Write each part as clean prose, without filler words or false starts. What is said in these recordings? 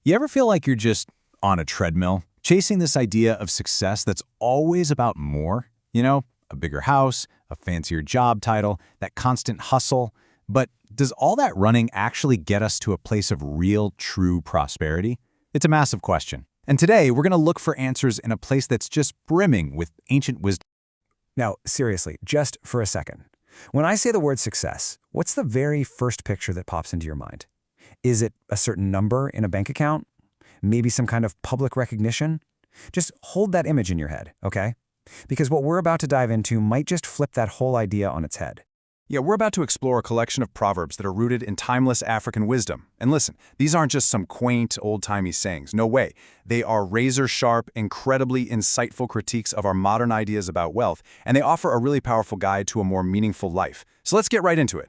You ever feel like you're just on a treadmill, chasing this idea of success that's always about more? You know, a bigger house, a fancier job title, that constant hustle. But does all that running actually get us to a place of real, true prosperity? It's a massive question. And today, we're going to look for answers in a place that's just brimming with ancient wisdom. Now, seriously, just for a second. When I say the word success, what's the very first picture that pops into your mind? Is it a certain number in a bank account? Maybe some kind of public recognition? Just hold that image in your head, okay? Because what we're about to dive into might just flip that whole idea on its head. Yeah, we're about to explore a collection of proverbs that are rooted in timeless African wisdom. And listen, these aren't just some quaint, old-timey sayings. No way. They are razor-sharp, incredibly insightful critiques of our modern ideas about wealth, and they offer a really powerful guide to a more meaningful life. So let's get right into it.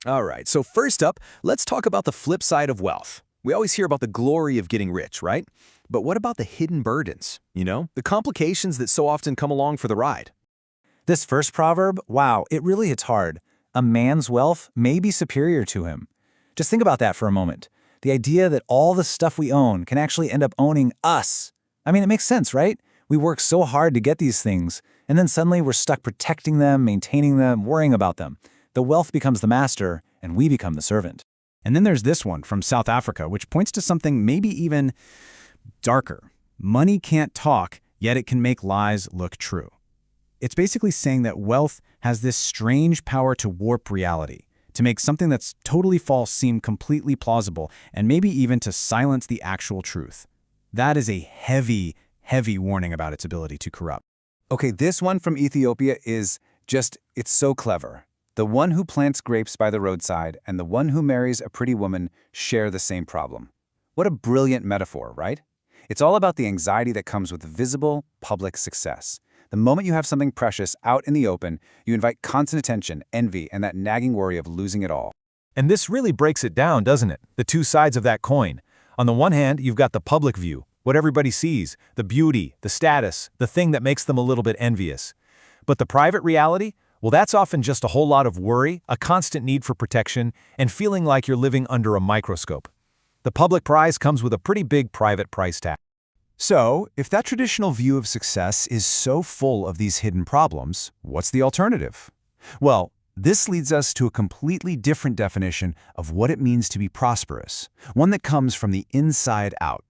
All right, so first up, let's talk about the flip side of wealth. We always hear about the glory of getting rich, right? But what about the hidden burdens? The complications that so often come along for the ride? This first proverb, wow, it really hits hard. A man's wealth may be superior to him. Just think about that for a moment. The idea that all the stuff we own can actually end up owning us. I mean, it makes sense, right? We work so hard to get these things, and then suddenly we're stuck protecting them, maintaining them, worrying about them. The wealth becomes the master, and we become the servant. And then there's this one from South Africa, which points to something maybe even darker. Money can't talk, yet it can make lies look true. It's basically saying that wealth has this strange power to warp reality, to make something that's totally false seem completely plausible, and maybe even to silence the actual truth. That is a heavy, heavy warning about its ability to corrupt. Okay, this one from Ethiopia is it's so clever. The one who plants grapes by the roadside and the one who marries a pretty woman share the same problem. What a brilliant metaphor, right? It's all about the anxiety that comes with visible, public success. The moment you have something precious out in the open, you invite constant attention, envy, and that nagging worry of losing it all. And this really breaks it down, doesn't it? The two sides of that coin. On the one hand, you've got the public view, what everybody sees, the beauty, the status, the thing that makes them a little bit envious. But the private reality? Well, that's often just a whole lot of worry, a constant need for protection, and feeling like you're living under a microscope. The public prize comes with a pretty big private price tag. So, if that traditional view of success is so full of these hidden problems, what's the alternative? Well, this leads us to a completely different definition of what it means to be prosperous, one that comes from the inside out.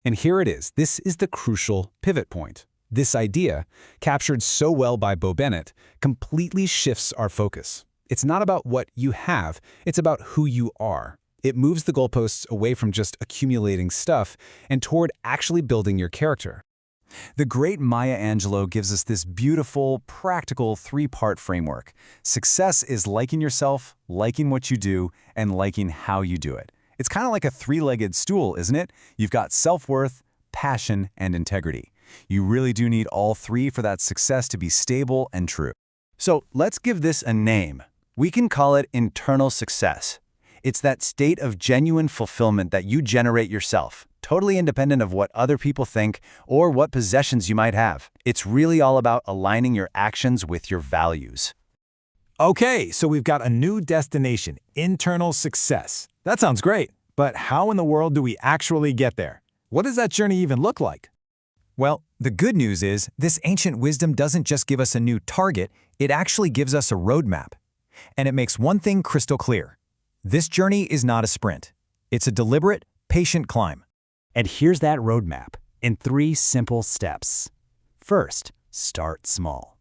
And here it is. This is the crucial pivot point. This idea, captured so well by Bo Bennett, completely shifts our focus. It's not about what you have, it's about who you are. It moves the goalposts away from just accumulating stuff and toward actually building your character. The great Maya Angelou gives us this beautiful, practical three-part framework. Success is liking yourself, liking what you do, and liking how you do it. It's kind of like a three-legged stool, isn't it? You've got self-worth, passion, and integrity. You really do need all three for that success to be stable and true. So let's give this a name. We can call it internal success. It's that state of genuine fulfillment that you generate yourself, totally independent of what other people think or what possessions you might have. It's really all about aligning your actions with your values. Okay, so we've got a new destination, internal success. That sounds great, but how in the world do we actually get there? What does that journey even look like? Well, the good news is this ancient wisdom doesn't just give us a new target, it actually gives us a roadmap. And it makes one thing crystal clear. This journey is not a sprint. It's a deliberate, patient climb. And here's that roadmap in 3 simple steps. First, start small.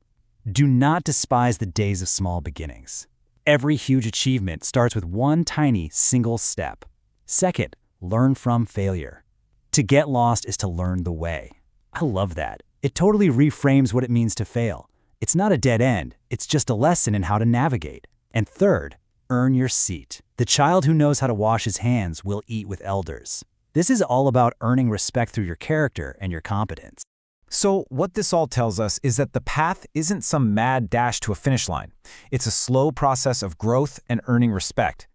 Do not despise the days of small beginnings. Every huge achievement starts with one tiny single step. Second, learn from failure. To get lost is to learn the way. I love that. It totally reframes what it means to fail. It's not a dead end, it's just a lesson in how to navigate. And third, earn your seat. The child who knows how to wash his hands will eat with elders. This is all about earning respect through your character and your competence. So what this all tells us is that the path isn't some mad dash to a finish line. It's a slow process of growth and earning respect.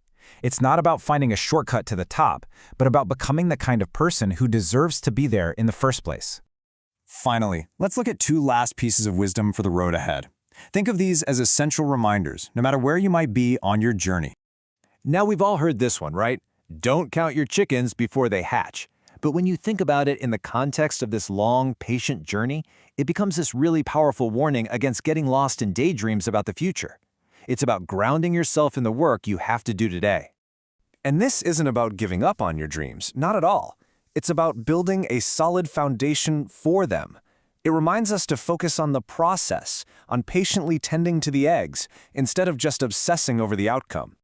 It's not about finding a shortcut to the top, but about becoming the kind of person who deserves to be there in the first place. Finally, let's look at 2 last pieces of wisdom for the road ahead. Think of these as essential reminders, no matter where you might be on your journey. Now we've all heard this one, right? Don't count your chickens before they hatch. But when you think about it in the context of this long, patient journey, it becomes this really powerful warning against getting lost in daydreams about the future. It's about grounding yourself in the work you have to do today. And this isn't about giving up on your dreams, not at all. It's about building a solid foundation for them. It reminds us to focus on the process, on patiently tending to the eggs, instead of just obsessing over the outcome.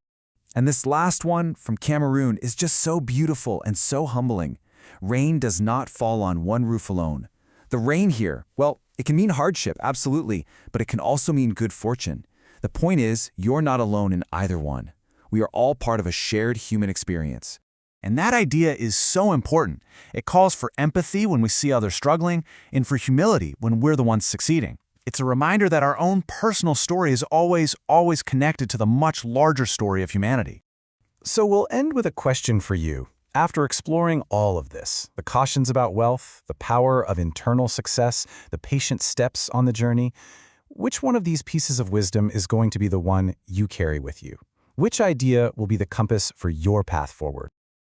And this last one from Cameroon is just so beautiful and so humbling. Rain does not fall on one roof alone. The rain here, well, it can mean hardship, absolutely, but it can also mean good fortune. The point is, you're not alone in either one. We are all part of a shared human experience. And that idea is so important. It calls for empathy when we see others struggling, and for humility when we're the ones succeeding. It's a reminder that our own personal story is always connected to the much larger story of humanity. So we'll end with a question for you. After exploring all of this, the cautions about wealth, the power of internal success, the patient steps on the journey, which one of these pieces of wisdom is going to be the one you carry with you? Which idea will be the compass for your path forward?